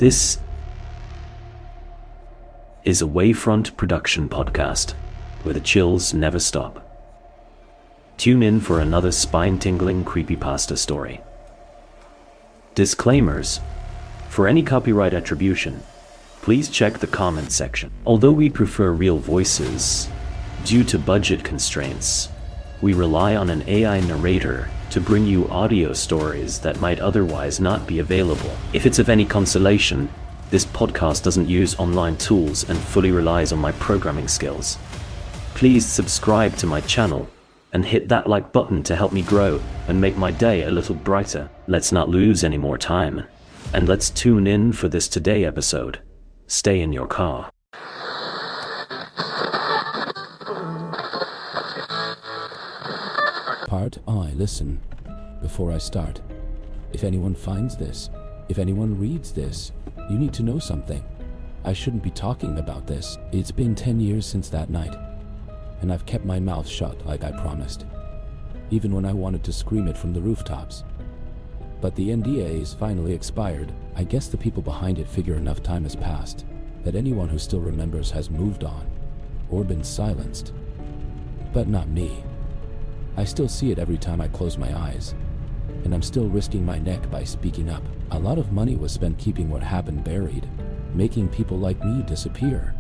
This is a Wavefront production podcast where the chills never stop. Tune in for another spine-tingling creepypasta story. Disclaimers: for any copyright attribution, please check the comments section. Although we prefer real voices, due to budget constraints, we rely on an AI narrator to bring you audio stories that might otherwise not be available. If it's of any consolation, this podcast doesn't use online tools and fully relies on my programming skills. Please subscribe to my channel and hit that like button to help me grow and make my day a little brighter. Let's not lose any more time, and let's tune in for this today episode. Stay in your car. Part I. Listen, before I start. If anyone finds this, if anyone reads this, you need to know something. I shouldn't be talking about this. It's been 10 years since that night, and I've kept my mouth shut like I promised, even when I wanted to scream it from the rooftops. But the NDA's finally expired. I guess the people behind it figure enough time has passed that anyone who still remembers has moved on or been silenced. But not me. I still see it every time I close my eyes, and I'm still risking my neck by speaking up. A lot of money was spent keeping what happened buried, making people like me disappear,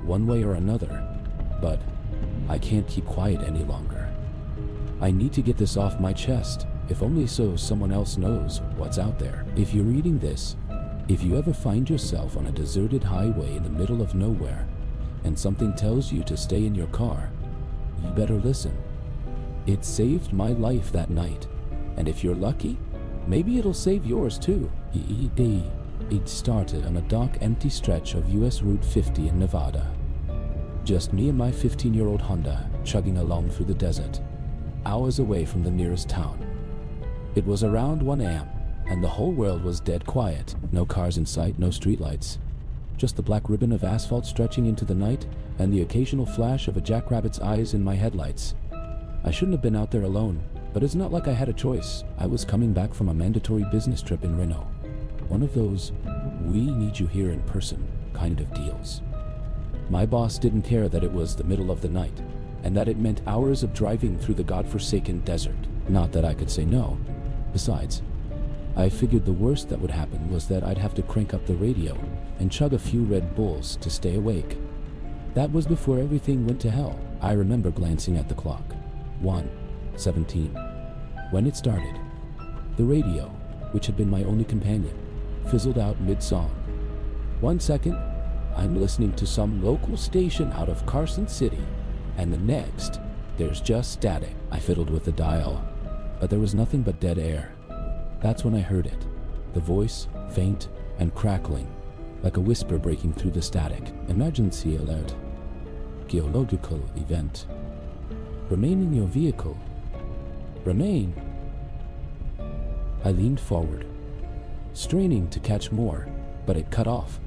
one way or another. But I can't keep quiet any longer. I need to get this off my chest, if only so someone else knows what's out there. If you're reading this, if you ever find yourself on a deserted highway in the middle of nowhere, and something tells you to stay in your car, you better listen. It saved my life that night, and if you're lucky, maybe it'll save yours too. It started on a dark, empty stretch of US Route 50 in Nevada. Just me and my 15-year-old Honda chugging along through the desert, hours away from the nearest town. It was around 1 a.m., and the whole world was dead quiet. No cars in sight, no streetlights. Just the black ribbon of asphalt stretching into the night, and the occasional flash of a jackrabbit's eyes in my headlights. I shouldn't have been out there alone, but it's not like I had a choice. I was coming back from a mandatory business trip in Reno. One of those, we need you here in person kind of deals. My boss didn't care that it was the middle of the night, and that it meant hours of driving through the godforsaken desert. Not that I could say no. Besides, I figured the worst that would happen was that I'd have to crank up the radio and chug a few Red Bulls to stay awake. That was before everything went to hell. I remember glancing at the clock. 1:17. When it started, the radio, which had been my only companion, fizzled out mid-song. 1 second, I'm listening to some local station out of Carson City, and the next, there's just static. I fiddled with the dial, but there was nothing but dead air. That's when I heard it, the voice, faint and crackling, like a whisper breaking through the static. Emergency alert. Geological event. Remain in your vehicle. Remain. I leaned forward, straining to catch more, but it cut off,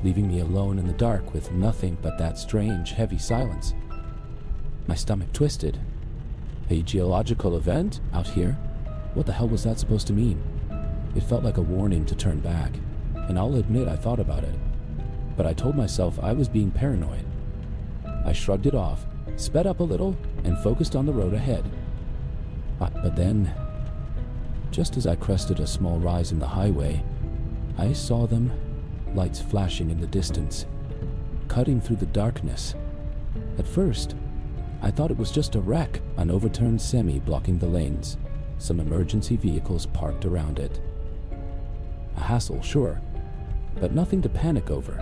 leaving me alone in the dark with nothing but that strange, heavy silence. My stomach twisted. A geological event out here? What the hell was that supposed to mean? It felt like a warning to turn back, and I'll admit I thought about it, but I told myself I was being paranoid. I shrugged it off, sped up a little, and focused on the road ahead. But then, just as I crested a small rise in the highway, I saw them, lights flashing in the distance, cutting through the darkness. At first, I thought it was just a wreck, an overturned semi blocking the lanes, some emergency vehicles parked around it. A hassle, sure, but nothing to panic over.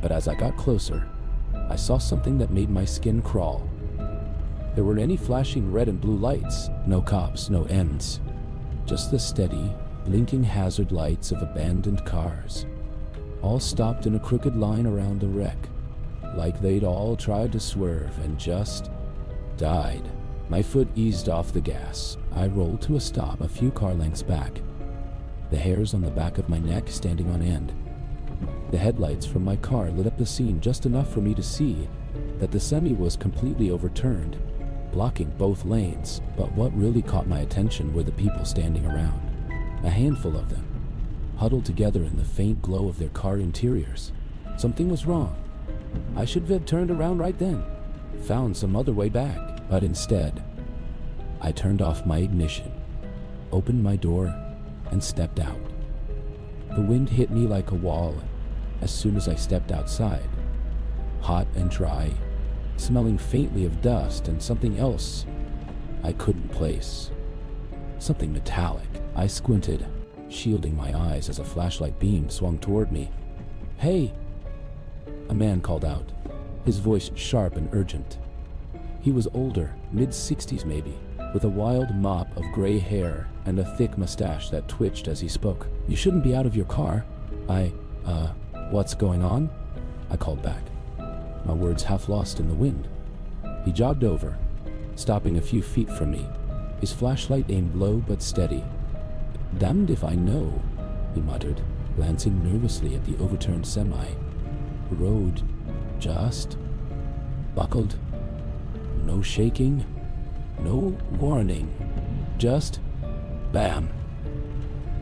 But as I got closer, I saw something that made my skin crawl. There weren't any flashing red and blue lights, no cops, no ends, just the steady, blinking hazard lights of abandoned cars, all stopped in a crooked line around the wreck, like they'd all tried to swerve and just died. My foot eased off the gas. I rolled to a stop a few car lengths back, the hairs on the back of my neck standing on end. The headlights from my car lit up the scene just enough for me to see that the semi was completely overturned, blocking both lanes. But what really caught my attention were the people standing around. A handful of them, huddled together in the faint glow of their car interiors. Something was wrong. I should have turned around right then, found some other way back, but instead, I turned off my ignition, opened my door, and stepped out. The wind hit me like a wall as soon as I stepped outside, hot and dry, smelling faintly of dust and something else I couldn't place. Something metallic. I squinted, shielding my eyes as a flashlight beam swung toward me. "Hey!" A man called out, his voice sharp and urgent. He was older, mid-60s maybe, with a wild mop of gray hair and a thick mustache that twitched as he spoke. "You shouldn't be out of your car." What's going on?" I called back, my words half lost in the wind. He jogged over, stopping a few feet from me, his flashlight aimed low but steady. "Damned if I know," he muttered, glancing nervously at the overturned semi. "Road just buckled. No shaking, no warning, just bam.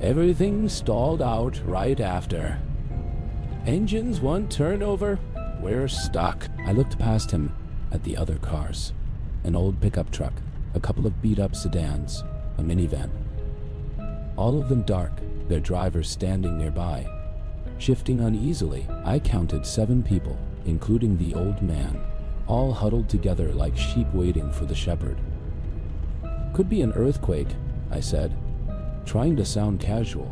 Everything stalled out right after. Engines one turnover, we're stuck." I looked past him at the other cars. An old pickup truck, a couple of beat-up sedans, a minivan. All of them dark, their drivers standing nearby. Shifting uneasily, I counted 7 people, including the old man, all huddled together like sheep waiting for the shepherd. "Could be an earthquake," I said, trying to sound casual,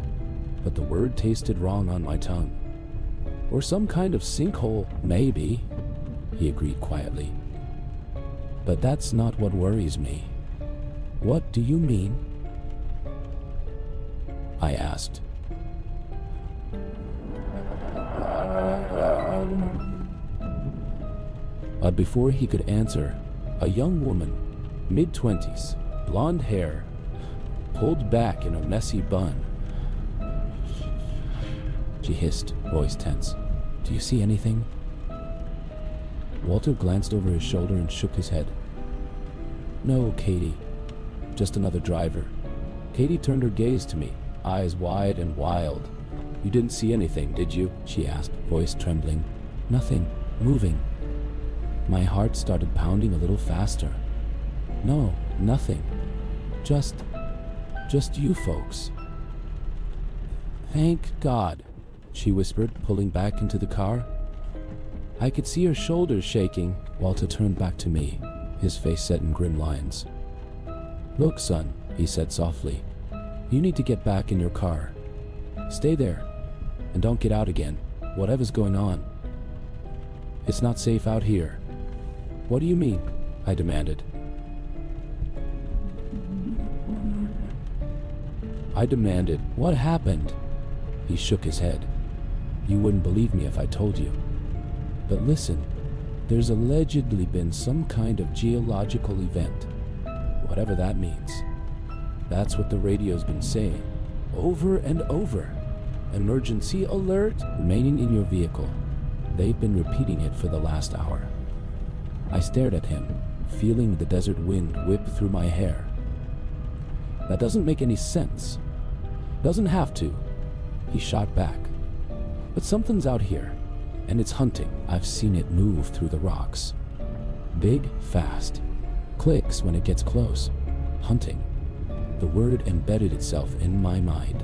but the word tasted wrong on my tongue. "Or some kind of sinkhole, maybe," he agreed quietly. "But that's not what worries me." "What do you mean?" I asked. But before he could answer, a young woman, mid-20s, blonde hair, pulled back in a messy bun. She hissed, voice tense. "Do you see anything?" Walter glanced over his shoulder and shook his head. "No, Katie. Just another driver." Katie turned her gaze to me, eyes wide and wild. "You didn't see anything, did you?" she asked, voice trembling. "Nothing. Moving." My heart started pounding a little faster. "No, nothing. Just you folks." "Thank God," she whispered, pulling back into the car. I could see her shoulders shaking. Walter turned back to me, his face set in grim lines. "Look, son," he said softly, "you need to get back in your car. Stay there, and don't get out again, whatever's going on. It's not safe out here." "What do you mean?" I demanded. "What happened?" He shook his head. "You wouldn't believe me if I told you. But listen, there's allegedly been some kind of geological event, whatever that means. That's what the radio's been saying, over and over. Emergency alert, remaining in your vehicle. They've been repeating it for the last hour." I stared at him, feeling the desert wind whip through my hair. "That doesn't make any sense." "Doesn't have to," he shot back. "But something's out here, and it's hunting. I've seen it move through the rocks. Big, fast. Clicks when it gets close. Hunting." The word embedded itself in my mind.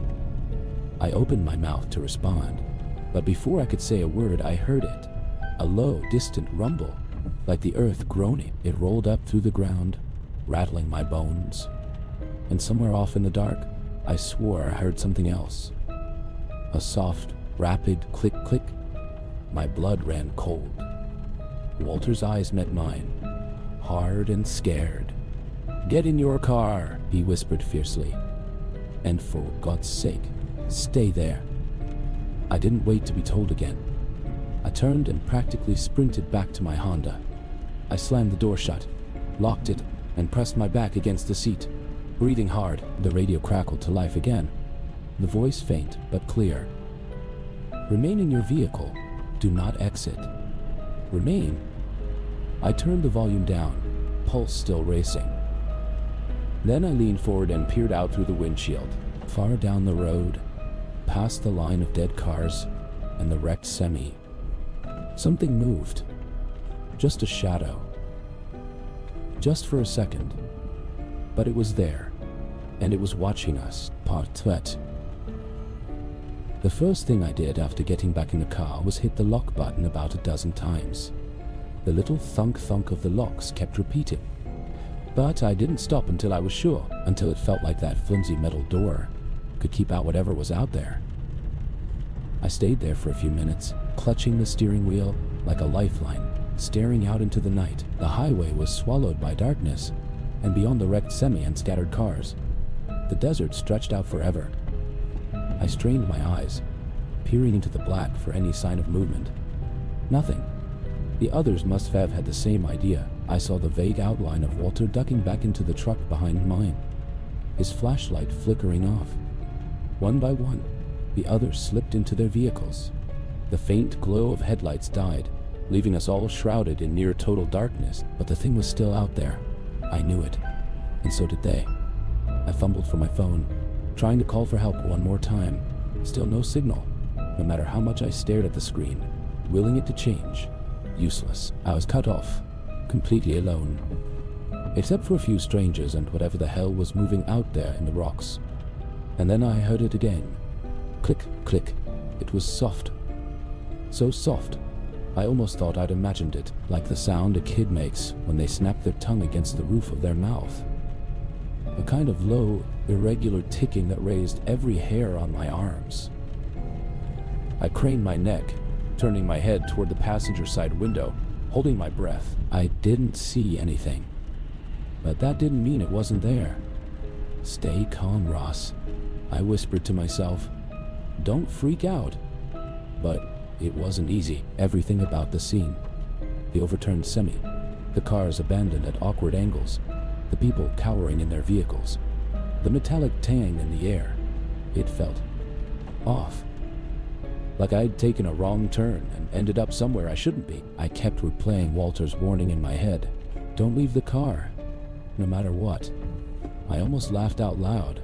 I opened my mouth to respond, but before I could say a word, I heard it. A low, distant rumble, like the earth groaning. It rolled up through the ground, rattling my bones. And somewhere off in the dark, I swore I heard something else. A soft, rapid click-click. My blood ran cold. Walter's eyes met mine, hard and scared. "Get in your car," he whispered fiercely. "And for God's sake, stay there." I didn't wait to be told again. I turned and practically sprinted back to my Honda. I slammed the door shut, locked it, and pressed my back against the seat. Breathing hard, the radio crackled to life again. The voice faint but clear. "Remain in your vehicle. Do not exit." Remain? I turned the volume down, pulse still racing. Then I leaned forward and peered out through the windshield. Far down the road, past the line of dead cars and the wrecked semi. Something moved. Just a shadow. Just for a second. But it was there, and it was watching us, partout. The first thing I did after getting back in the car was hit the lock button about a dozen times. The little thunk-thunk of the locks kept repeating. But I didn't stop until I was sure, until it felt like that flimsy metal door could keep out whatever was out there. I stayed there for a few minutes, clutching the steering wheel like a lifeline, staring out into the night. The highway was swallowed by darkness, and beyond the wrecked semi and scattered cars, the desert stretched out forever. I strained my eyes, peering into the black for any sign of movement. Nothing. The others must have had the same idea. I saw the vague outline of Walter ducking back into the truck behind mine, his flashlight flickering off. One by one, the others slipped into their vehicles. The faint glow of headlights died, leaving us all shrouded in near total darkness, but the thing was still out there. I knew it, and so did they. I fumbled for my phone, trying to call for help one more time. Still no signal, no matter how much I stared at the screen, willing it to change. Useless. I was cut off, completely alone. Except for a few strangers and whatever the hell was moving out there in the rocks. And then I heard it again. Click, click. It was soft. So soft, I almost thought I'd imagined it, like the sound a kid makes when they snap their tongue against the roof of their mouth. A kind of low, irregular ticking that raised every hair on my arms. I craned my neck, turning my head toward the passenger side window, holding my breath. I didn't see anything, but that didn't mean it wasn't there. Stay calm, Ross, I whispered to myself. Don't freak out. But it wasn't easy. Everything about the scene. The overturned semi, the cars abandoned at awkward angles, the people cowering in their vehicles, the metallic tang in the air. It felt off. Like I'd taken a wrong turn and ended up somewhere I shouldn't be. I kept replaying Walter's warning in my head. Don't leave the car, no matter what. I almost laughed out loud.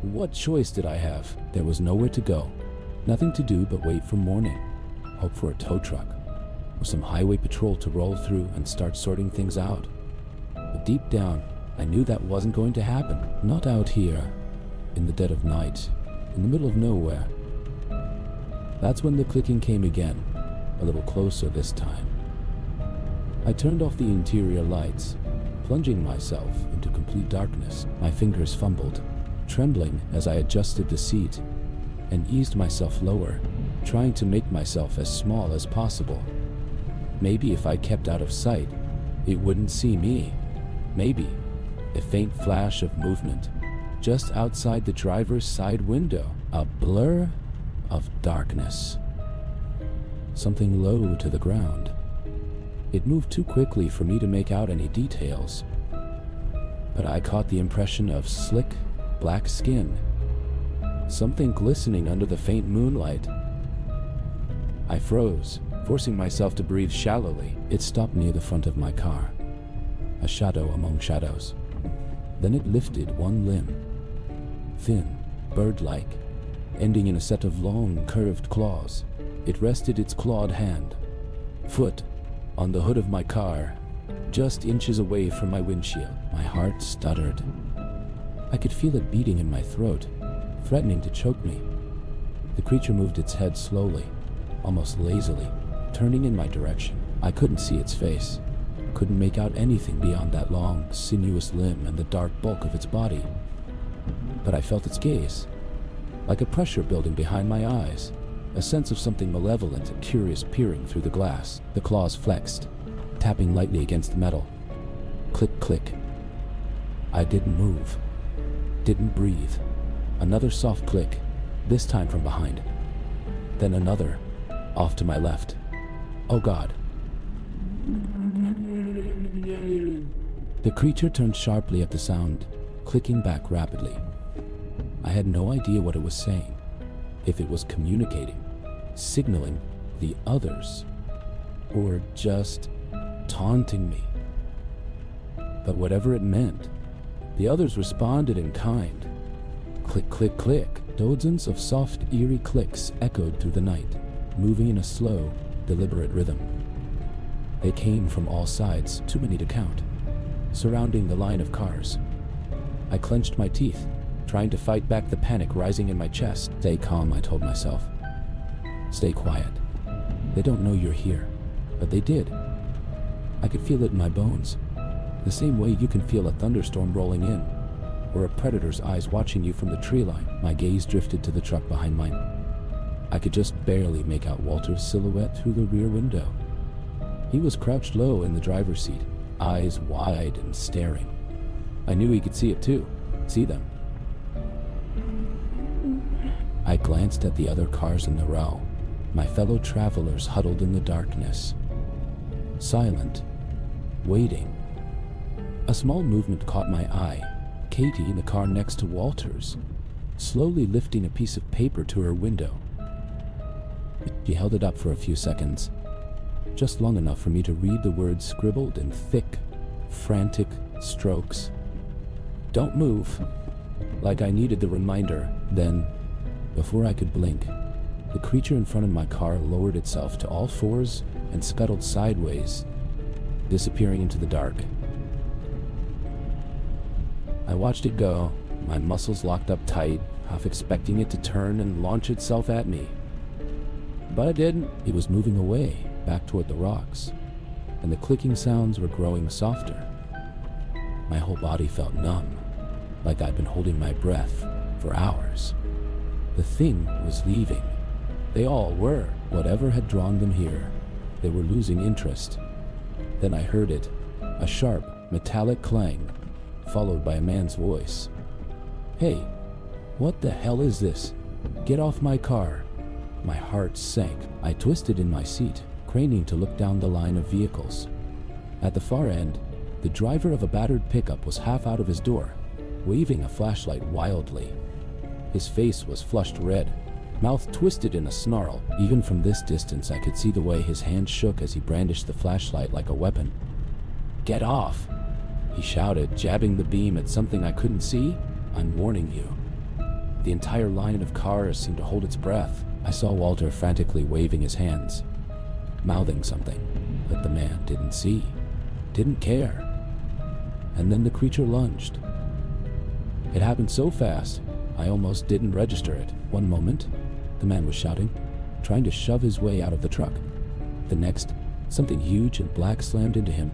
What choice did I have? There was nowhere to go. Nothing to do but wait for morning. Hope for a tow truck, or some highway patrol to roll through and start sorting things out. But deep down, I knew that wasn't going to happen. Not out here, in the dead of night, in the middle of nowhere. That's when the clicking came again, a little closer this time. I turned off the interior lights, plunging myself into complete darkness. My fingers fumbled, trembling as I adjusted the seat, and eased myself lower, trying to make myself as small as possible. Maybe if I kept out of sight, it wouldn't see me. Maybe a faint flash of movement just outside the driver's side window, a blur of darkness. Something low to the ground. It moved too quickly for me to make out any details, but I caught the impression of slick, black skin, something glistening under the faint moonlight. I froze, forcing myself to breathe shallowly. It stopped near the front of my car, a shadow among shadows. Then it lifted one limb, thin, bird-like, ending in a set of long, curved claws. It rested its clawed hand, foot, on the hood of my car, just inches away from my windshield. My heart stuttered. I could feel it beating in my throat, threatening to choke me. The creature moved its head slowly, almost lazily, turning in my direction. I couldn't see its face, couldn't make out anything beyond that long, sinuous limb and the dark bulk of its body. But I felt its gaze, like a pressure building behind my eyes, a sense of something malevolent and curious peering through the glass. The claws flexed, tapping lightly against the metal. Click, click. I didn't move, didn't breathe. Another soft click, this time from behind. Then another, off to my left. Oh God. The creature turned sharply at the sound, clicking back rapidly. I had no idea what it was saying, if it was communicating, signaling the others, or just taunting me. But whatever it meant, the others responded in kind. Click, click, click. Dozens of soft, eerie clicks echoed through the night, moving in a slow, deliberate rhythm. They came from all sides, too many to count, surrounding the line of cars. I clenched my teeth, trying to fight back the panic rising in my chest. Stay calm, I told myself. Stay quiet. They don't know you're here, but they did. I could feel it in my bones, the same way you can feel a thunderstorm rolling in, or a predator's eyes watching you from the tree line. My gaze drifted to the truck behind mine. I could just barely make out Walter's silhouette through the rear window. He was crouched low in the driver's seat, eyes wide and staring. I knew he could see it too. See them. I glanced at the other cars in the row, my fellow travelers huddled in the darkness. Silent, waiting. A small movement caught my eye. Katie in the car next to Walter's, slowly lifting a piece of paper to her window. She held it up for a few seconds, just long enough for me to read the words scribbled in thick, frantic strokes. Don't move, like I needed the reminder. Then, before I could blink, the creature in front of my car lowered itself to all fours and scuttled sideways, disappearing into the dark. I watched it go, my muscles locked up tight, half expecting it to turn and launch itself at me. But it didn't. It was moving away, back toward the rocks, and the clicking sounds were growing softer. My whole body felt numb, like I'd been holding my breath for hours. The thing was leaving. They all were. Whatever had drawn them here, they were losing interest. Then I heard it, a sharp, metallic clang, followed by a man's voice. Hey, what the hell is this? Get off my car. My heart sank. I twisted in my seat, craning to look down the line of vehicles. At the far end, the driver of a battered pickup was half out of his door, waving a flashlight wildly. His face was flushed red, mouth twisted in a snarl. Even from this distance, I could see the way his hand shook as he brandished the flashlight like a weapon. Get off! He shouted, jabbing the beam at something I couldn't see. I'm warning you. The entire line of cars seemed to hold its breath. I saw Walter frantically waving his hands, mouthing something that the man didn't see, didn't care. And then the creature lunged. It happened so fast, I almost didn't register it. One moment, the man was shouting, trying to shove his way out of the truck. The next, something huge and black slammed into him,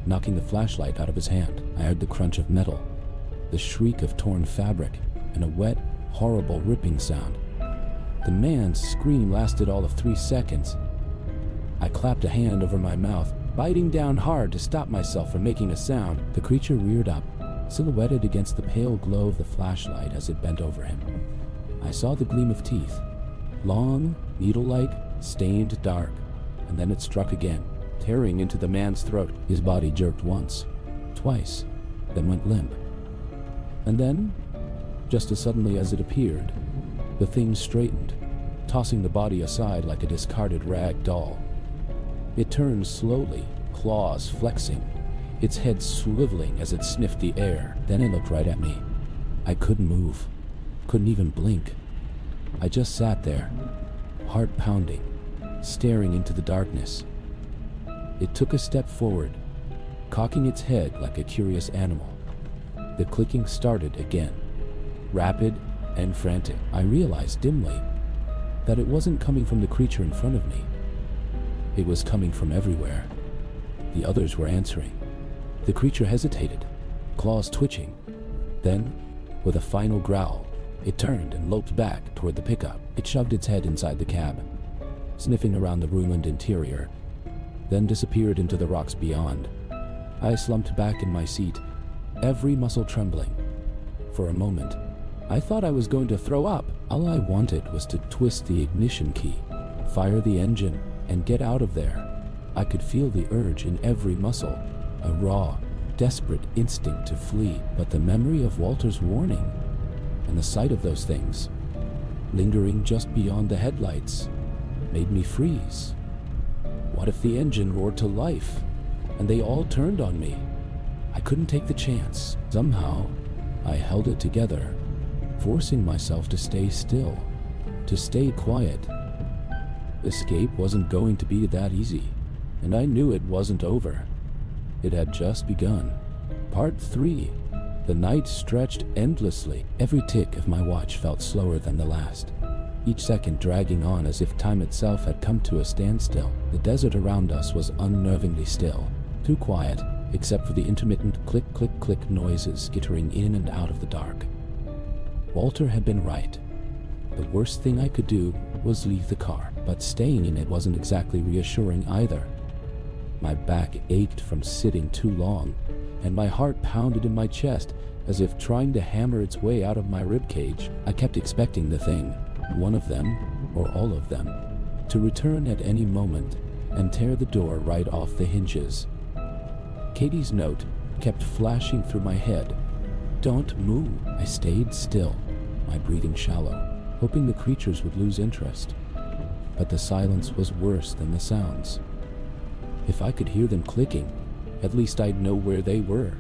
knocking the flashlight out of his hand. I heard the crunch of metal, the shriek of torn fabric, and a wet, horrible ripping sound. The man's scream lasted all of 3 seconds. I clapped a hand over my mouth, biting down hard to stop myself from making a sound. The creature reared up, silhouetted against the pale glow of the flashlight as it bent over him. I saw the gleam of teeth, long, needle-like, stained dark, and then it struck again, tearing into the man's throat. His body jerked once, twice, then went limp. And then, just as suddenly as it appeared, the thing straightened, tossing the body aside like a discarded rag doll. It turned slowly, claws flexing, its head swiveling as it sniffed the air. Then it looked right at me. I couldn't move, couldn't even blink. I just sat there, heart pounding, staring into the darkness. It took a step forward, cocking its head like a curious animal. The clicking started again, rapid and frantic. I realized dimly that it wasn't coming from the creature in front of me. It was coming from everywhere. The others were answering. The creature hesitated, claws twitching. Then, with a final growl, it turned and loped back toward the pickup. It shoved its head inside the cab, sniffing around the ruined interior, then disappeared into the rocks beyond. I slumped back in my seat, every muscle trembling. For a moment, I thought I was going to throw up. All I wanted was to twist the ignition key, fire the engine, and get out of there. I could feel the urge in every muscle, a raw, desperate instinct to flee. But the memory of Walter's warning, and the sight of those things, lingering just beyond the headlights, made me freeze. What if the engine roared to life, and they all turned on me? I couldn't take the chance. Somehow, I held it together, forcing myself to stay still, to stay quiet. Escape wasn't going to be that easy, and I knew it wasn't over. It had just begun. Part 3. The night stretched endlessly. Every tick of my watch felt slower than the last, each second dragging on as if time itself had come to a standstill. The desert around us was unnervingly still, too quiet, except for the intermittent click-click-click noises skittering in and out of the dark. Walter had been right. The worst thing I could do was leave the car, but staying in it wasn't exactly reassuring either. My back ached from sitting too long, and my heart pounded in my chest as if trying to hammer its way out of my ribcage. I kept expecting the thing, one of them, or all of them, to return at any moment and tear the door right off the hinges. Katie's note kept flashing through my head. Don't move. I stayed still, my breathing shallow, hoping the creatures would lose interest. But the silence was worse than the sounds. If I could hear them clicking, at least I'd know where they were.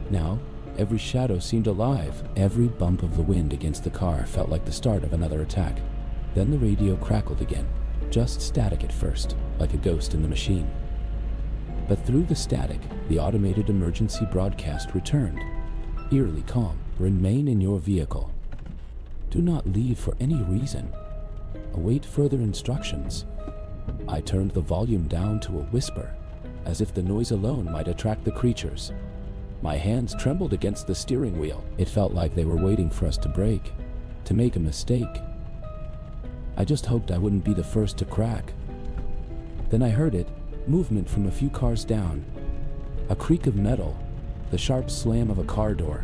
Now, every shadow seemed alive. Every bump of the wind against the car felt like the start of another attack. Then the radio crackled again, just static at first, like a ghost in the machine. But through the static, the automated emergency broadcast returned. Eerily calm. Remain in your vehicle. Do not leave for any reason. Await further instructions. I turned the volume down to a whisper, as if the noise alone might attract the creatures. My hands trembled against the steering wheel. It felt like they were waiting for us to break, to make a mistake. I just hoped I wouldn't be the first to crack. Then I heard it, movement from a few cars down. A creak of metal, the sharp slam of a car door.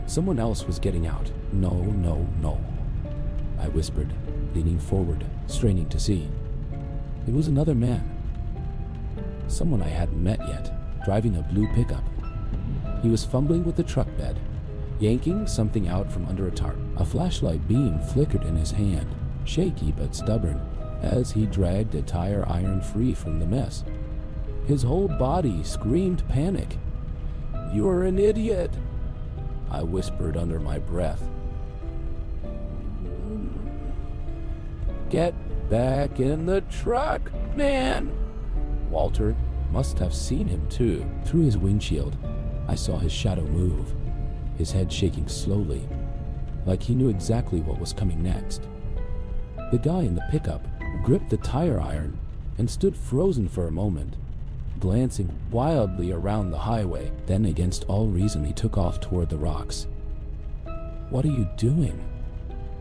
Someone else was getting out. No, no, no, I whispered, leaning forward, straining to see. It was another man. Someone I hadn't met yet, driving a blue pickup. He was fumbling with the truck bed, yanking something out from under a tarp. A flashlight beam flickered in his hand, shaky but stubborn, as he dragged a tire iron free from the mess. His whole body screamed panic. "You're an idiot," I whispered under my breath. "Get back in the truck, man!" Walter must have seen him too. Through his windshield, I saw his shadow move, his head shaking slowly, like he knew exactly what was coming next. The guy in the pickup gripped the tire iron and stood frozen for a moment, glancing wildly around the highway. Then, against all reason, he took off toward the rocks. "What are you doing?"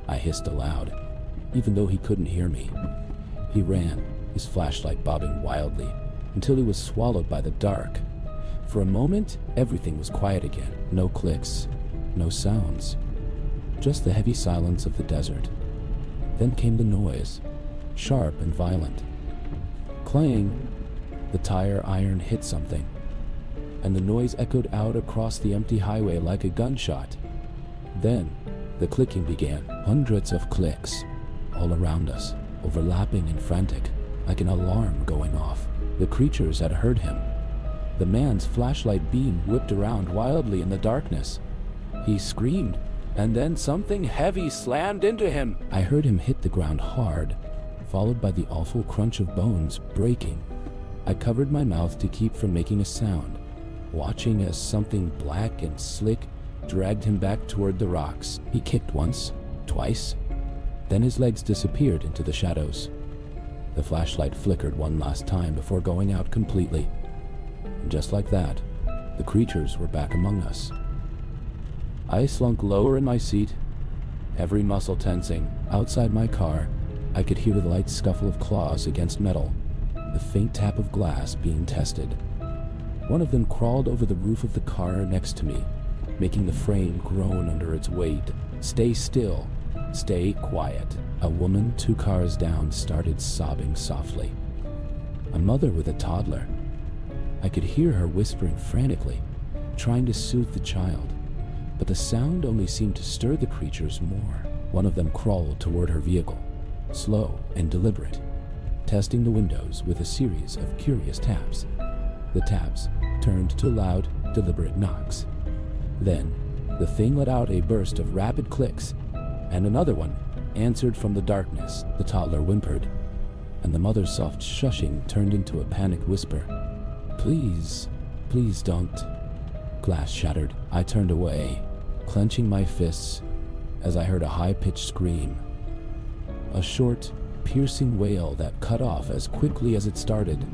I hissed aloud, even though he couldn't hear me. He ran, his flashlight bobbing wildly, until he was swallowed by the dark. For a moment, everything was quiet again. No clicks, no sounds, just the heavy silence of the desert. Then came the noise, sharp and violent. Clang! The tire iron hit something, and the noise echoed out across the empty highway like a gunshot. Then, the clicking began. Hundreds of clicks, all around us, overlapping and frantic, like an alarm going off. The creatures had heard him. The man's flashlight beam whipped around wildly in the darkness. He screamed, and then something heavy slammed into him. I heard him hit the ground hard, followed by the awful crunch of bones breaking. I covered my mouth to keep from making a sound, watching as something black and slick dragged him back toward the rocks. He kicked once, twice, then his legs disappeared into the shadows. The flashlight flickered one last time before going out completely. And just like that, the creatures were back among us. I slunk lower in my seat, every muscle tensing. Outside my car, I could hear the light scuffle of claws against metal, the faint tap of glass being tested. One of them crawled over the roof of the car next to me, making the frame groan under its weight. "Stay still. Stay quiet." A woman 2 cars down started sobbing softly. A mother with a toddler. I could hear her whispering frantically, trying to soothe the child, but the sound only seemed to stir the creatures more. One of them crawled toward her vehicle, slow and deliberate, testing the windows with a series of curious taps. The taps turned to loud, deliberate knocks. Then, The thing let out a burst of rapid clicks, and another one answered from the darkness. The toddler whimpered, and the mother's soft shushing turned into a panicked whisper. Please, please don't. Glass shattered. I turned away, clenching my fists as I heard a high-pitched scream. A short, piercing wail that cut off as quickly as it started.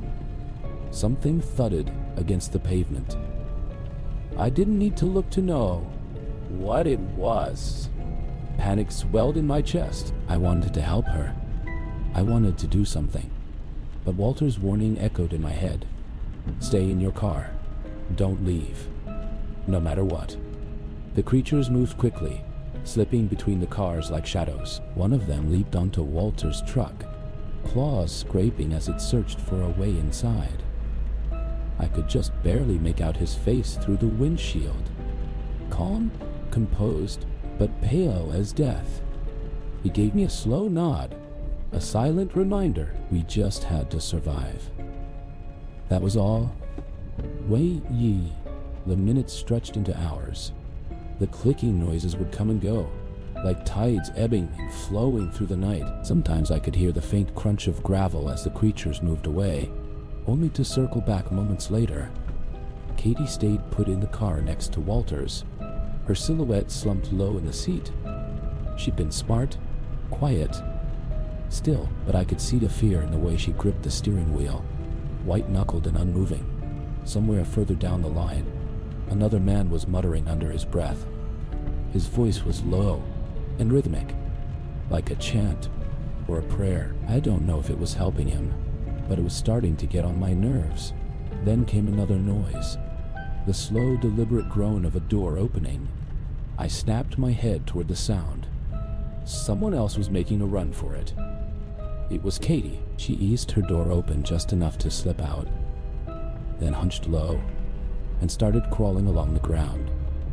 Something thudded against the pavement. I didn't need to look to know what it was. Panic swelled in my chest. I wanted to help her. I wanted to do something. But Walter's warning echoed in my head. Stay in your car. Don't leave. No matter what. The creatures moved quickly, slipping between the cars like shadows. One of them leaped onto Walter's truck, claws scraping as it searched for a way inside. I could just barely make out his face through the windshield. Calm, composed, but pale as death. He gave me a slow nod, a silent reminder we just had to survive. That was all. Wait ye. The minutes stretched into hours. The clicking noises would come and go, like tides ebbing and flowing through the night. Sometimes I could hear the faint crunch of gravel as the creatures moved away, only to circle back moments later. Katie stayed put in the car next to Walter's, her silhouette slumped low in the seat. She'd been smart, quiet, still, but I could see the fear in the way she gripped the steering wheel, white-knuckled and unmoving. Somewhere further down the line, another man was muttering under his breath. His voice was low and rhythmic, like a chant or a prayer. I don't know if it was helping him, but it was starting to get on my nerves. Then came another noise, the slow, deliberate groan of a door opening. I snapped my head toward the sound. Someone else was making a run for it. It was Katie. She eased her door open just enough to slip out, then hunched low and started crawling along the ground,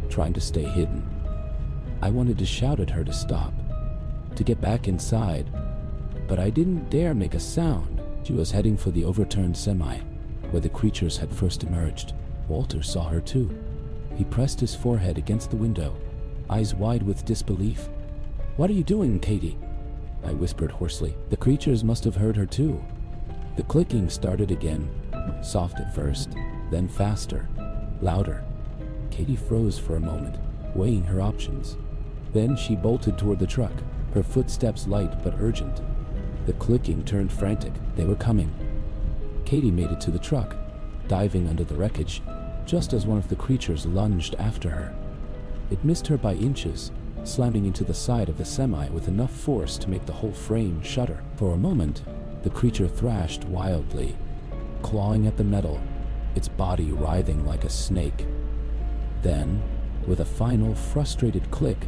trying to stay hidden. I wanted to shout at her to stop, to get back inside, but I didn't dare make a sound. She was heading for the overturned semi, where the creatures had first emerged. Walter saw her too. He pressed his forehead against the window, eyes wide with disbelief. "What are you doing, Katie?" I whispered hoarsely. The creatures must have heard her too. The clicking started again, soft at first, then faster, louder. Katie froze for a moment, weighing her options. Then she bolted toward the truck, her footsteps light but urgent. The clicking turned frantic. They were coming. Katie made it to the truck, diving under the wreckage, just as one of the creatures lunged after her. It missed her by inches, slamming into the side of the semi with enough force to make the whole frame shudder. For a moment, the creature thrashed wildly, clawing at the metal, its body writhing like a snake. Then, with a final frustrated click,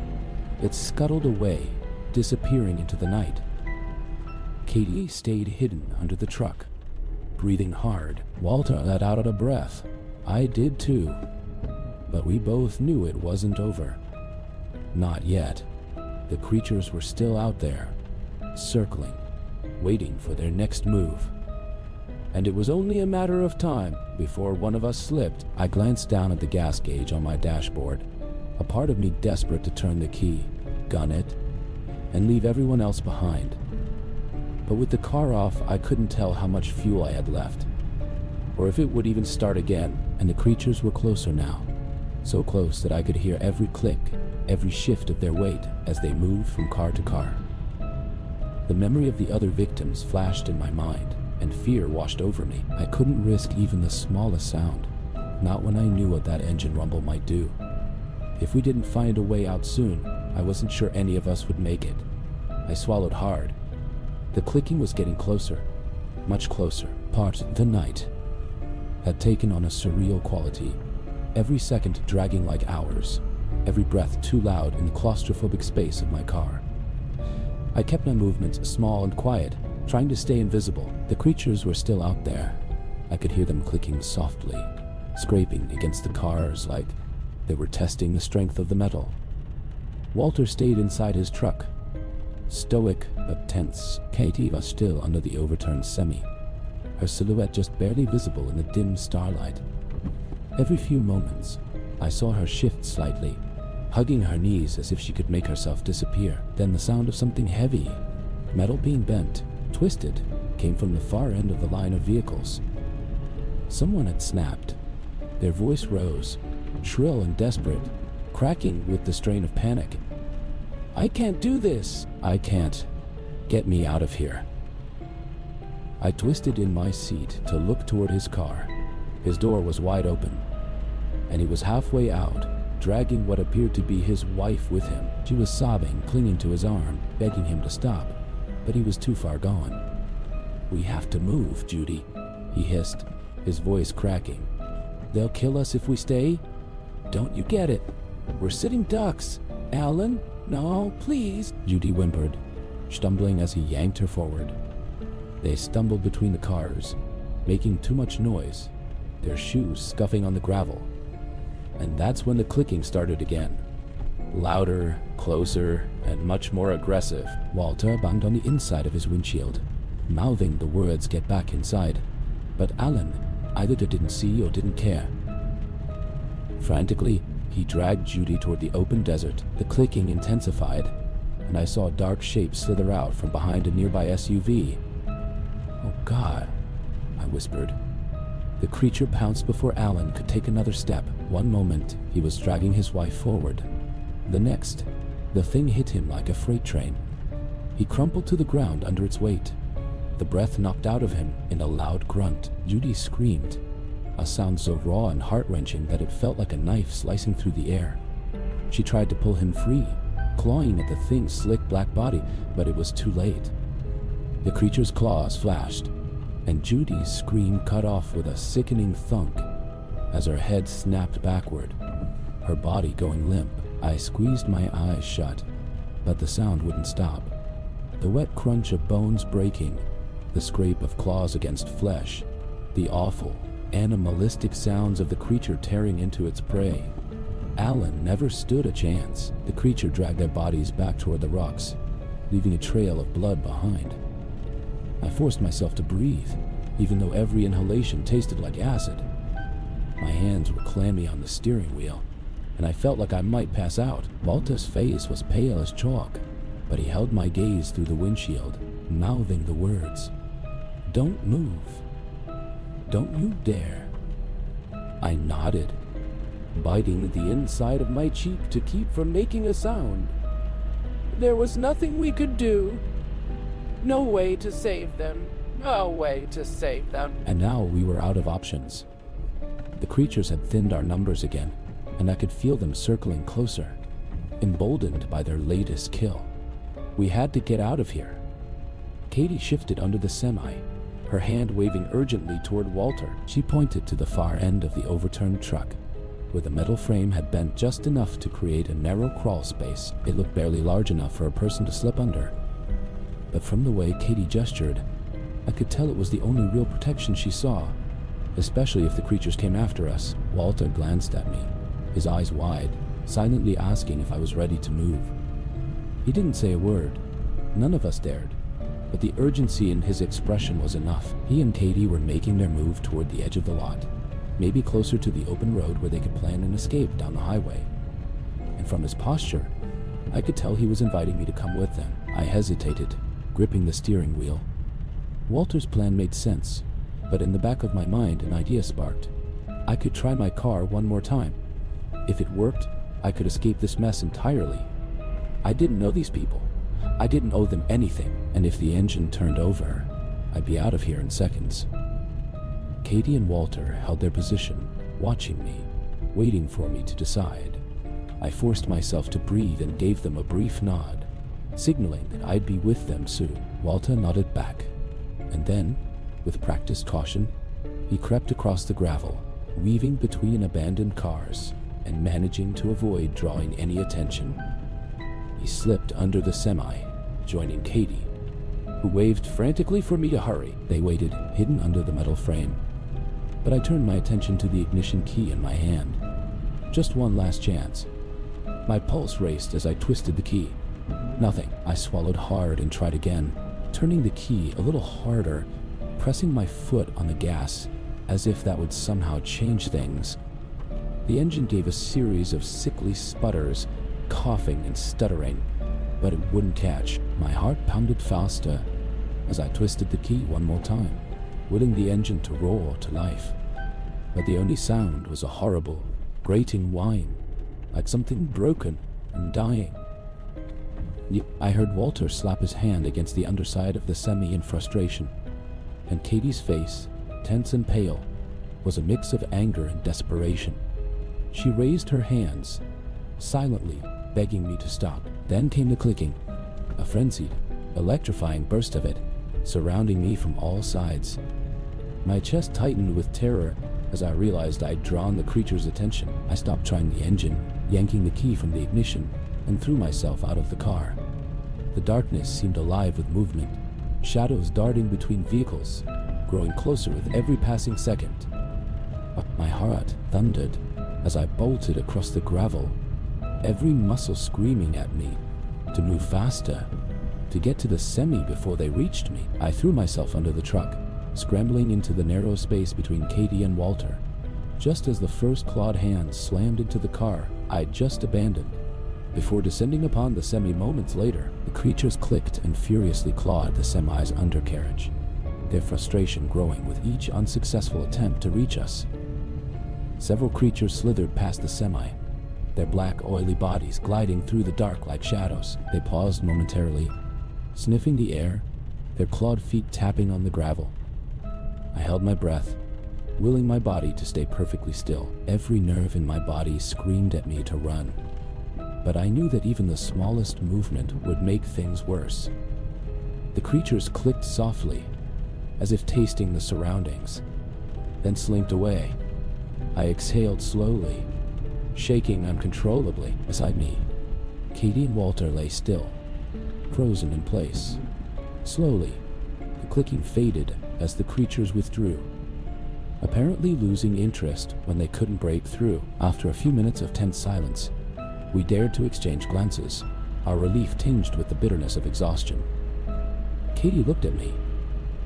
it scuttled away, disappearing into the night. Katie stayed hidden under the truck, breathing hard. Walter let out a breath. I did too. But we both knew it wasn't over. Not yet. The creatures were still out there, circling, waiting for their next move. And it was only a matter of time before one of us slipped. I glanced down at the gas gauge on my dashboard, a part of me desperate to turn the key, gun it, and leave everyone else behind. But with the car off, I couldn't tell how much fuel I had left, or if it would even start again. And the creatures were closer now, so close that I could hear every click, every shift of their weight as they moved from car to car. The memory of the other victims flashed in my mind, and fear washed over me. I couldn't risk even the smallest sound, not when I knew what that engine rumble might do. If we didn't find a way out soon, I wasn't sure any of us would make it. I swallowed hard. The clicking was getting closer, much closer. Part of the night had taken on a surreal quality, every second dragging like hours, every breath too loud in the claustrophobic space of my car. I kept my movements small and quiet, trying to stay invisible. The creatures were still out there. I could hear them clicking softly, scraping against the cars like they were testing the strength of the metal. Walter stayed inside his truck, stoic but tense. Katie was still under the overturned semi, her silhouette just barely visible in the dim starlight. Every few moments, I saw her shift slightly, hugging her knees as if she could make herself disappear. Then the sound of something heavy, metal being bent, twisted, came from the far end of the line of vehicles. Someone had snapped. Their voice rose, shrill and desperate, cracking with the strain of panic. "I can't do this! I can't. Get me out of here." I twisted in my seat to look toward his car. His door was wide open, and he was halfway out, dragging what appeared to be his wife with him. She was sobbing, clinging to his arm, begging him to stop, but he was too far gone. "We have to move, Judy," he hissed, his voice cracking. "They'll kill us if we stay. Don't you get it? We're sitting ducks. Alan, no, please," Judy whimpered, stumbling as he yanked her forward. They stumbled between the cars, making too much noise, their shoes scuffing on the gravel. And that's when the clicking started again. Louder, closer, and much more aggressive. Walter banged on the inside of his windshield, mouthing the words, "Get back inside." But Alan either didn't see or didn't care. Frantically, he dragged Judy toward the open desert. The clicking intensified, and I saw a dark shape slither out from behind a nearby SUV. "Oh God," I whispered. The creature pounced before Alan could take another step. One moment, he was dragging his wife forward. The next, the thing hit him like a freight train. He crumpled to the ground under its weight. The breath knocked out of him in a loud grunt. Judy screamed, a sound so raw and heart-wrenching that it felt like a knife slicing through the air. She tried to pull him free, clawing at the thing's slick black body, but it was too late. The creature's claws flashed, and Judy's scream cut off with a sickening thunk as her head snapped backward, her body going limp. I squeezed my eyes shut, but the sound wouldn't stop. The wet crunch of bones breaking, the scrape of claws against flesh, the awful, animalistic sounds of the creature tearing into its prey. Alan never stood a chance. The creature dragged their bodies back toward the rocks, leaving a trail of blood behind. I forced myself to breathe, even though every inhalation tasted like acid. My hands were clammy on the steering wheel, and I felt like I might pass out. Walter's face was pale as chalk, but he held my gaze through the windshield, mouthing the words, "Don't move. Don't you dare." I nodded, biting the inside of my cheek to keep from making a sound. "There was nothing we could do. No way to save them. No way to save them." And now we were out of options. The creatures had thinned our numbers again, and I could feel them circling closer, emboldened by their latest kill. We had to get out of here. Katie shifted under the semi, her hand waving urgently toward Walter. She pointed to the far end of the overturned truck, where the metal frame had bent just enough to create a narrow crawl space. It looked barely large enough for a person to slip under. But from the way Katie gestured, I could tell it was the only real protection she saw, especially if the creatures came after us. Walter glanced at me, his eyes wide, silently asking if I was ready to move. He didn't say a word. None of us dared, but the urgency in his expression was enough. He and Katie were making their move toward the edge of the lot, maybe closer to the open road where they could plan an escape down the highway. And from his posture, I could tell he was inviting me to come with them. I hesitated, gripping the steering wheel. Walter's plan made sense, but in the back of my mind an idea sparked. I could try my car one more time. If it worked, I could escape this mess entirely. I didn't know these people. I didn't owe them anything, and if the engine turned over, I'd be out of here in seconds. Katie and Walter held their position, watching me, waiting for me to decide. I forced myself to breathe and gave them a brief nod, signaling that I'd be with them soon. Walter nodded back, and then, with practiced caution, he crept across the gravel, weaving between abandoned cars and managing to avoid drawing any attention. He slipped under the semi, joining Katie, who waved frantically for me to hurry. They waited, hidden under the metal frame, but I turned my attention to the ignition key in my hand. Just one last chance. My pulse raced as I twisted the key. Nothing. I swallowed hard and tried again, turning the key a little harder, pressing my foot on the gas, as if that would somehow change things. The engine gave a series of sickly sputters, coughing and stuttering, but it wouldn't catch. My heart pounded faster as I twisted the key one more time, willing the engine to roar to life. But the only sound was a horrible, grating whine, like something broken and dying. I heard Walter slap his hand against the underside of the semi in frustration, and Katie's face, tense and pale, was a mix of anger and desperation. She raised her hands, silently begging me to stop. Then came the clicking, a frenzied, electrifying burst of it, surrounding me from all sides. My chest tightened with terror as I realized I'd drawn the creature's attention. I stopped trying the engine, yanking the key from the ignition, and threw myself out of the car. The darkness seemed alive with movement, shadows darting between vehicles, growing closer with every passing second. My heart thundered as I bolted across the gravel, every muscle screaming at me to move faster, to get to the semi before they reached me. I threw myself under the truck, scrambling into the narrow space between Katie and Walter, just as the first clawed hands slammed into the car I'd just abandoned. Before descending upon the semi moments later, the creatures clicked and furiously clawed the semi's undercarriage, their frustration growing with each unsuccessful attempt to reach us. Several creatures slithered past the semi, their black, oily bodies gliding through the dark like shadows. They paused momentarily, sniffing the air, their clawed feet tapping on the gravel. I held my breath, willing my body to stay perfectly still. Every nerve in my body screamed at me to run, but I knew that even the smallest movement would make things worse. The creatures clicked softly, as if tasting the surroundings, then slinked away. I exhaled slowly, shaking uncontrollably. Beside me, Katie and Walter lay still, frozen in place. Slowly, the clicking faded as the creatures withdrew, apparently losing interest when they couldn't break through. After a few minutes of tense silence, we dared to exchange glances, our relief tinged with the bitterness of exhaustion. Katie looked at me,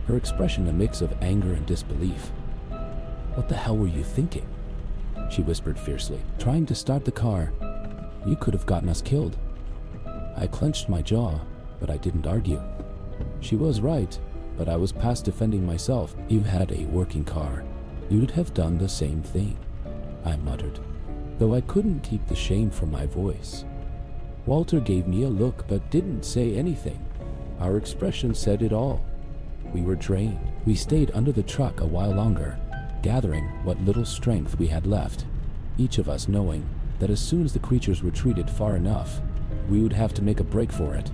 her expression a mix of anger and disbelief. "What the hell were you thinking?" she whispered fiercely. "Trying to start the car. You could have gotten us killed." I clenched my jaw, but I didn't argue. She was right, but I was past defending myself. "You had a working car. You'd have done the same thing," I muttered, though I couldn't keep the shame from my voice. Walter gave me a look but didn't say anything. Our expression said it all. We were drained. We stayed under the truck a while longer, gathering what little strength we had left, each of us knowing that as soon as the creatures retreated far enough, we would have to make a break for it.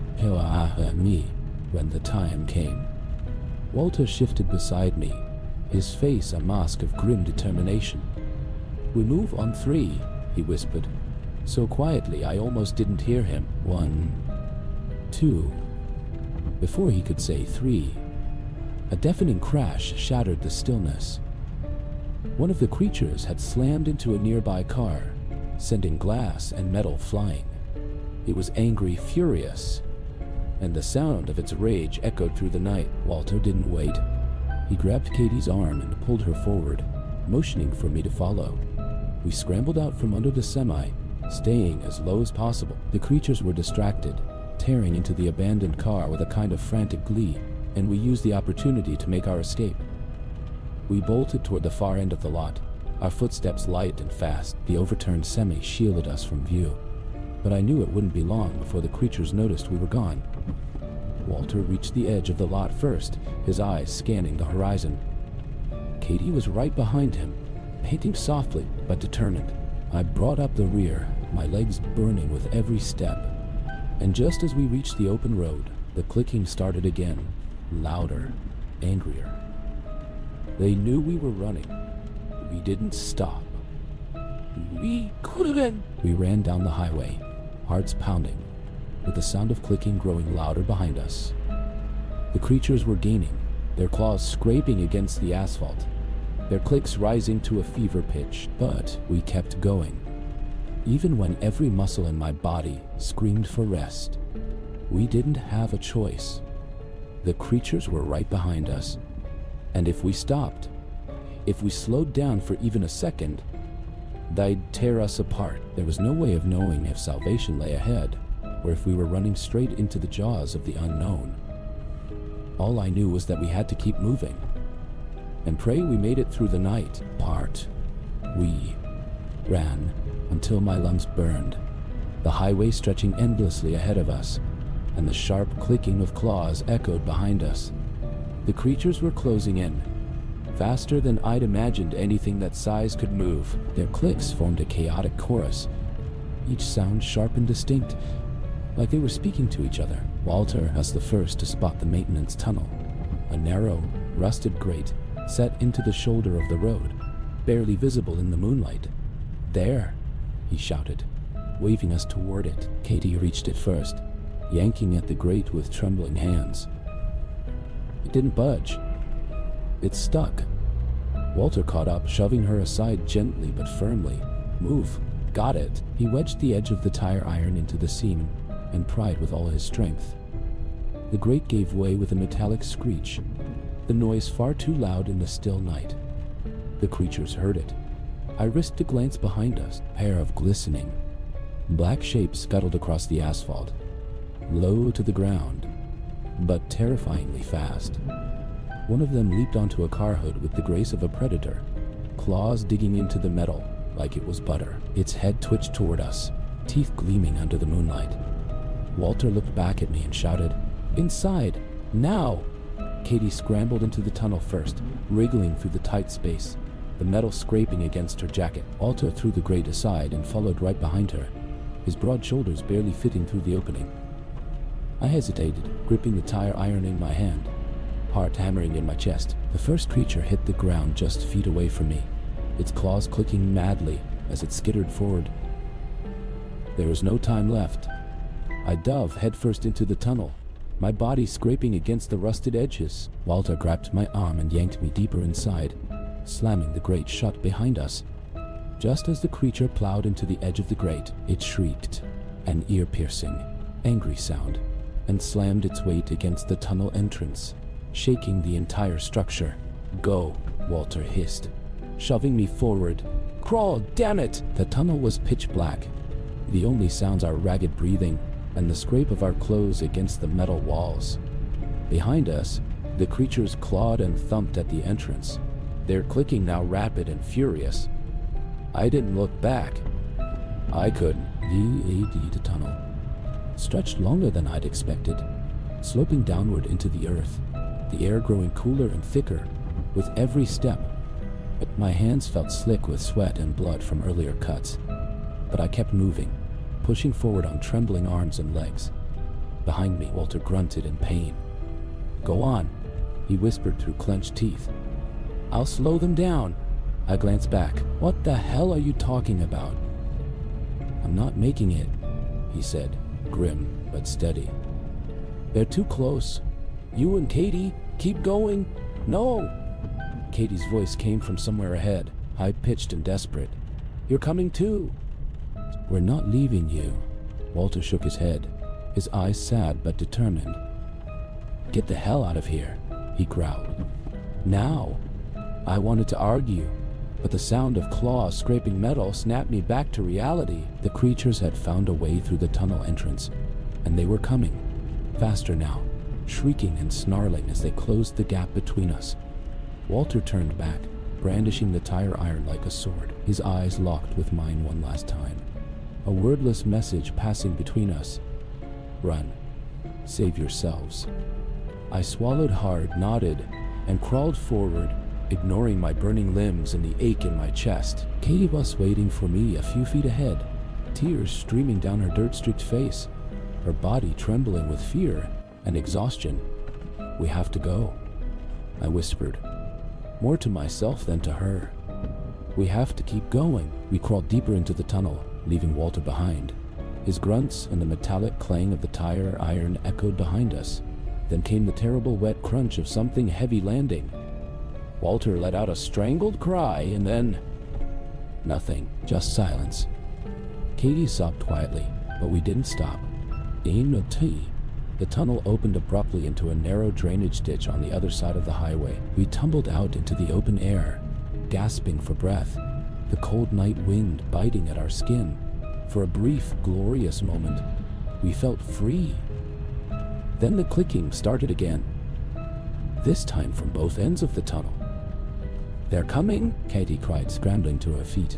Me, when the time came. Walter shifted beside me, his face a mask of grim determination. "We move on 3, he whispered, so quietly I almost didn't hear him. 1, 2. Before he could say 3, a deafening crash shattered the stillness. One of the creatures had slammed into a nearby car, sending glass and metal flying. It was angry, furious, and the sound of its rage echoed through the night. Walter didn't wait. He grabbed Katie's arm and pulled her forward, motioning for me to follow. We scrambled out from under the semi, staying as low as possible. The creatures were distracted, tearing into the abandoned car with a kind of frantic glee, and we used the opportunity to make our escape. We bolted toward the far end of the lot, our footsteps light and fast. The overturned semi shielded us from view, but I knew it wouldn't be long before the creatures noticed we were gone. Walter reached the edge of the lot first, his eyes scanning the horizon. Katie was right behind him, painting softly but determined. I brought up the rear, my legs burning with every step, and just as we reached the open road, the clicking started again, louder, angrier. They knew we were running. We didn't stop. We could have been. We ran down the highway, hearts pounding, with the sound of clicking growing louder behind us. The creatures were gaining, their claws scraping against the asphalt, their clicks rising to a fever pitch, but we kept going. Even when every muscle in my body screamed for rest, we didn't have a choice. The creatures were right behind us, and if we stopped, if we slowed down for even a second, They'd tear us apart. There was no way of knowing if salvation lay ahead, or if we were running straight into the jaws of the unknown. All I knew was that we had to keep moving, and pray we made it through the night. We ran until my lungs burned, the highway stretching endlessly ahead of us, and the sharp clicking of claws echoed behind us. The creatures were closing in, faster than I'd imagined anything that size could move. Their clicks formed a chaotic chorus, each sound sharp and distinct, like they were speaking to each other. Walter was the first to spot the maintenance tunnel, a narrow, rusted grate set into the shoulder of the road, barely visible in the moonlight. "There," he shouted, waving us toward it. Katie reached it first, yanking at the grate with trembling hands. It didn't budge. It stuck. Walter caught up, shoving her aside gently but firmly. "Move." "Got it." He wedged the edge of the tire iron into the seam and pried with all his strength. The grate gave way with a metallic screech, the noise far too loud in the still night. The creatures heard it. I risked a glance behind us. A pair of glistening, black shapes scuttled across the asphalt, low to the ground, but terrifyingly fast. One of them leaped onto a car hood with the grace of a predator, claws digging into the metal like it was butter. Its head twitched toward us, teeth gleaming under the moonlight. Walter looked back at me and shouted, "Inside! Now!" Katie scrambled into the tunnel first, wriggling through the tight space, the metal scraping against her jacket. Walter threw the grate aside and followed right behind her, his broad shoulders barely fitting through the opening. I hesitated, gripping the tire iron in my hand, heart hammering in my chest. The first creature hit the ground just feet away from me, its claws clicking madly as it skittered forward. There was no time left. I dove headfirst into the tunnel, my body scraping against the rusted edges. Walter grabbed my arm and yanked me deeper inside, slamming the grate shut behind us. Just as the creature plowed into the edge of the grate, it shrieked, an ear-piercing, angry sound, and slammed its weight against the tunnel entrance, shaking the entire structure. "Go," Walter hissed, shoving me forward. "Crawl, damn it!" The tunnel was pitch black, the only sounds our ragged breathing and the scrape of our clothes against the metal walls. Behind us, the creatures clawed and thumped at the entrance, their clicking now rapid and furious. I didn't look back. I couldn't. The tunnel stretched longer than I'd expected, sloping downward into the earth, the air growing cooler and thicker with every step. My hands felt slick with sweat and blood from earlier cuts, but I kept moving, pushing forward on trembling arms and legs. Behind me, Walter grunted in pain. "Go on," he whispered through clenched teeth. "I'll slow them down." I glanced back. "What the hell are you talking about?" "I'm not making it," he said, grim but steady. "They're too close. You and Katie, keep going." "No!" Katie's voice came from somewhere ahead, high-pitched and desperate. "You're coming too." "We're not leaving you." Walter shook his head, his eyes sad but determined. "Get the hell out of here," he growled. "Now." I wanted to argue, but the sound of claws scraping metal snapped me back to reality. The creatures had found a way through the tunnel entrance, and they were coming, faster now, shrieking and snarling as they closed the gap between us. Walter turned back, brandishing the tire iron like a sword, his eyes locked with mine one last time. A wordless message passing between us. "Run. Save yourselves." I swallowed hard, nodded, and crawled forward, ignoring my burning limbs and the ache in my chest. Katie was waiting for me a few feet ahead, tears streaming down her dirt-streaked face, her body trembling with fear and exhaustion. "We have to go," I whispered, more to myself than to her. "We have to keep going." We crawled deeper into the tunnel, leaving Walter behind. His grunts and the metallic clang of the tire iron echoed behind us. Then came the terrible wet crunch of something heavy landing. Walter let out a strangled cry, and then nothing, just silence. Katie sobbed quietly, but we didn't stop. In a tea, the tunnel opened abruptly into a narrow drainage ditch on the other side of the highway. We tumbled out into the open air, gasping for breath, the cold night wind biting at our skin. For a brief, glorious moment, we felt free. Then the clicking started again, this time from both ends of the tunnel. "They're coming!" Katie cried, scrambling to her feet.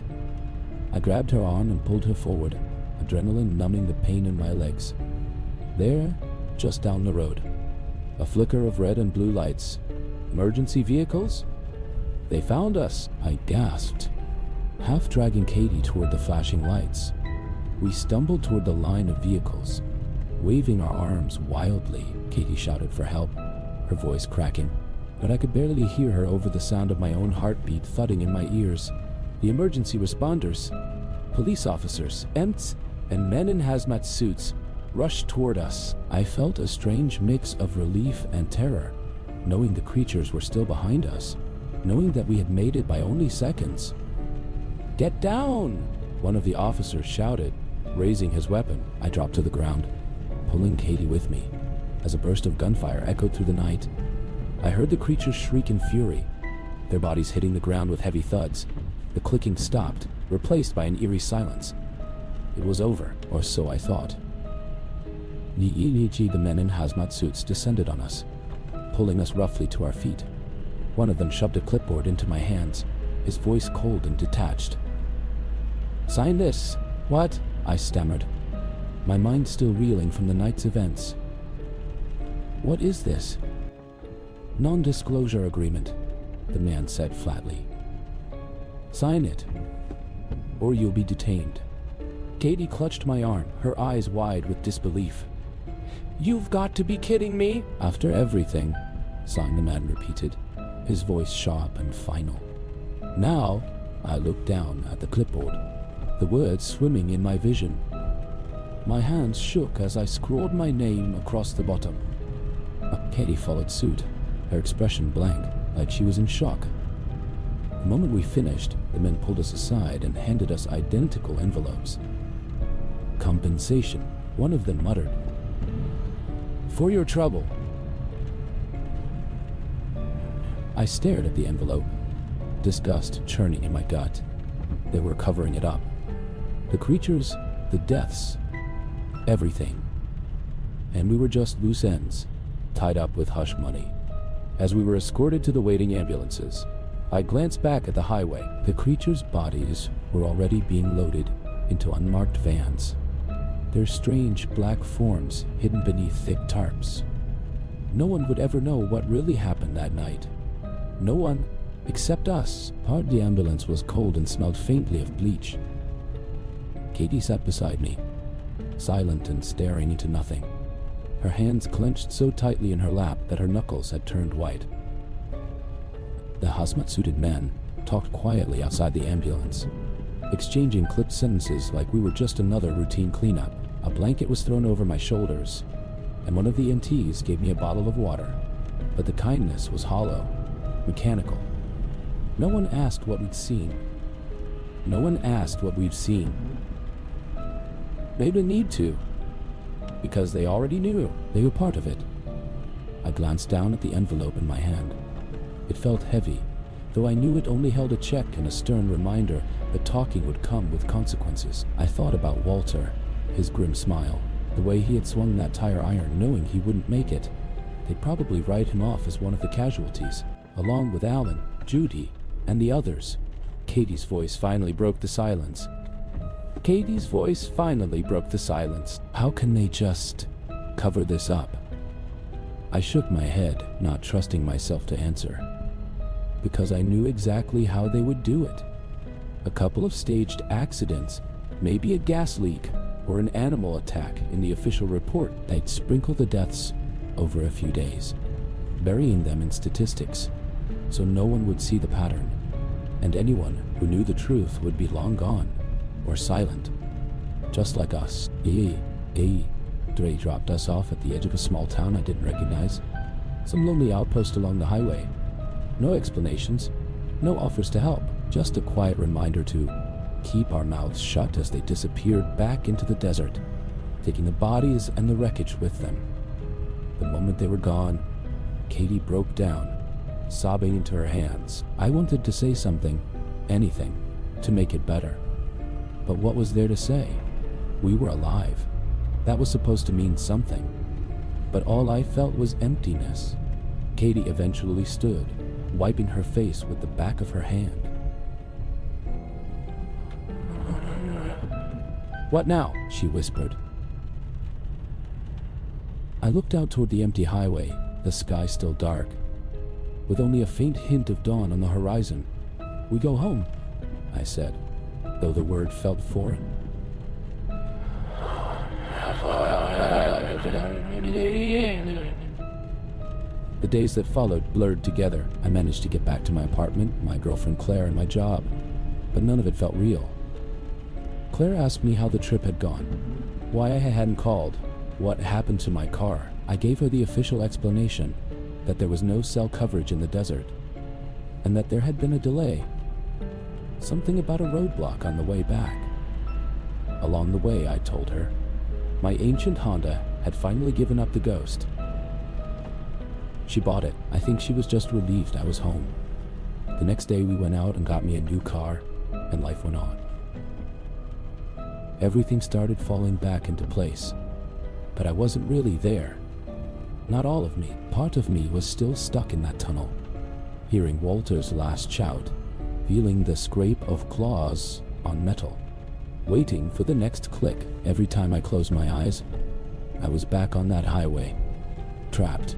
I grabbed her arm and pulled her forward, adrenaline numbing the pain in my legs. There, just down the road, a flicker of red and blue lights. "Emergency vehicles?" "They found us!" I gasped, half dragging Katie toward the flashing lights. We stumbled toward the line of vehicles. Waving our arms wildly, Katie shouted for help, her voice cracking, but I could barely hear her over the sound of my own heartbeat thudding in my ears. The emergency responders, police officers, EMTs, and men in hazmat suits rushed toward us. I felt a strange mix of relief and terror, knowing the creatures were still behind us, knowing that we had made it by only seconds. "Get down!" one of the officers shouted, raising his weapon. I dropped to the ground, pulling Katie with me, as a burst of gunfire echoed through the night. I heard the creatures shriek in fury, their bodies hitting the ground with heavy thuds. The clicking stopped, replaced by an eerie silence. It was over, or so I thought. The men in hazmat suits descended on us, pulling us roughly to our feet. One of them shoved a clipboard into my hands, his voice cold and detached. "Sign this." "What?" I stammered, my mind still reeling from the night's events. "What is this?" "Non-disclosure agreement," the man said flatly. "Sign it, or you'll be detained." Katie clutched my arm, her eyes wide with disbelief. "You've got to be kidding me!" "After everything," sang the man repeated, his voice sharp and final. Now, I looked down at the clipboard, the words swimming in my vision. My hands shook as I scrawled my name across the bottom. Katie followed suit, her expression blank, like she was in shock. The moment we finished, the men pulled us aside and handed us identical envelopes. "Compensation," one of them muttered. "For your trouble." I stared at the envelope, disgust churning in my gut. They were covering it up. The creatures, the deaths, everything. And we were just loose ends, tied up with hush money. As we were escorted to the waiting ambulances, I glanced back at the highway. The creatures' bodies were already being loaded into unmarked vans, their strange black forms hidden beneath thick tarps. No one would ever know what really happened that night. No one except us. Part of the ambulance was cold and smelled faintly of bleach. Katie sat beside me, silent and staring into nothing, her hands clenched so tightly in her lap that her knuckles had turned white. The hazmat-suited men talked quietly outside the ambulance, exchanging clipped sentences like we were just another routine cleanup. A blanket was thrown over my shoulders, and one of the EMTs gave me a bottle of water, but the kindness was hollow, mechanical. No one asked what we'd seen. No one asked what we'd seen. They didn't need to, because they already knew. They were part of it. I glanced down at the envelope in my hand. It felt heavy, though I knew it only held a check and a stern reminder that talking would come with consequences. I thought about Walter, his grim smile, the way he had swung that tire iron knowing he wouldn't make it. They'd probably write him off as one of the casualties, along with Alan, Judy, and the others. Katie's voice finally broke the silence. Katie's voice finally broke the silence. How can they just cover this up? I shook my head, not trusting myself to answer, because I knew exactly how they would do it. A couple of staged accidents, maybe a gas leak, or an animal attack in the official report. They'd sprinkle the deaths over a few days, burying them in statistics, so no one would see the pattern, and anyone who knew the truth would be long gone, or silent, just like us. Dre dropped us off at the edge of a small town I didn't recognize, some lonely outpost along the highway. No explanations, no offers to help, just a quiet reminder to keep our mouths shut as they disappeared back into the desert, taking the bodies and the wreckage with them. The moment they were gone, Katie broke down, sobbing into her hands. I wanted to say something, anything, to make it better. But what was there to say? We were alive. That was supposed to mean something. But all I felt was emptiness. Katie eventually stood, wiping her face with the back of her hand. "What now?" she whispered. I looked out toward the empty highway, the sky still dark, with only a faint hint of dawn on the horizon. "We go home," I said, though the word felt foreign. The days that followed blurred together. I managed to get back to my apartment, my girlfriend Claire, and my job, but none of it felt real. Claire asked me how the trip had gone, why I hadn't called, what happened to my car. I gave her the official explanation that there was no cell coverage in the desert, and that there had been a delay. Something about a roadblock on the way back. Along the way, I told her, my ancient Honda had finally given up the ghost. She bought it. I think she was just relieved I was home. The next day we went out and got me a new car, and life went on. Everything started falling back into place, but I wasn't really there. Not all of me. Part of me was still stuck in that tunnel, hearing Walter's last shout, feeling the scrape of claws on metal, waiting for the next click. Every time I closed my eyes, I was back on that highway, trapped,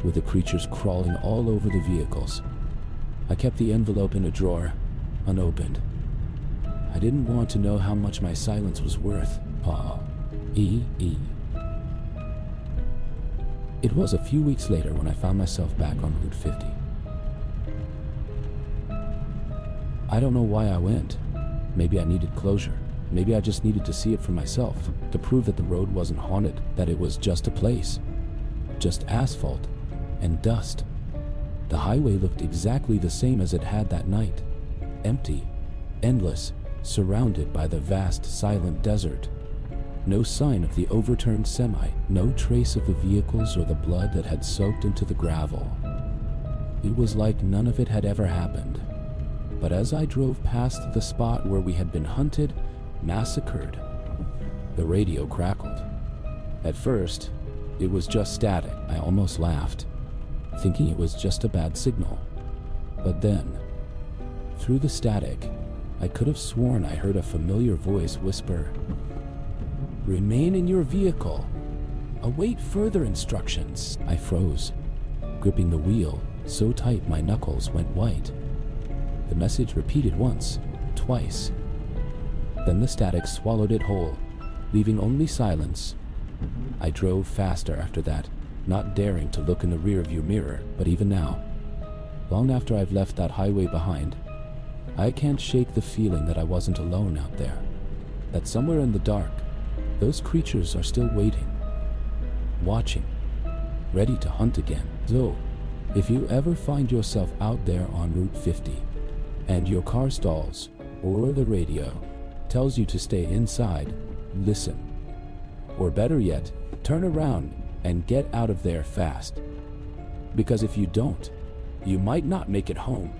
with the creatures crawling all over the vehicles. I kept the envelope in a drawer, unopened. I didn't want to know how much my silence was worth. E. It was a few weeks later when I found myself back on Route 50. I don't know why I went. Maybe I needed closure. Maybe I just needed to see it for myself, to prove that the road wasn't haunted, that it was just a place. Just asphalt and dust. The highway looked exactly the same as it had that night. Empty, endless, surrounded by the vast, silent desert. No sign of the overturned semi, no trace of the vehicles or the blood that had soaked into the gravel. It was like none of it had ever happened. But as I drove past the spot where we had been hunted, massacred, the radio crackled. At first, it was just static. I almost laughed, thinking it was just a bad signal. But then, through the static, I could have sworn I heard a familiar voice whisper, "Remain in your vehicle. Await further instructions." I froze, gripping the wheel so tight my knuckles went white. The message repeated once, twice. Then the static swallowed it whole, leaving only silence. I drove faster after that, not daring to look in the rearview mirror. But even now, long after I've left that highway behind, I can't shake the feeling that I wasn't alone out there. That somewhere in the dark, those creatures are still waiting, watching, ready to hunt again. So, if you ever find yourself out there on Route 50, and your car stalls, or the radio tells you to stay inside, listen. Or better yet, turn around and get out of there fast. Because if you don't, you might not make it home.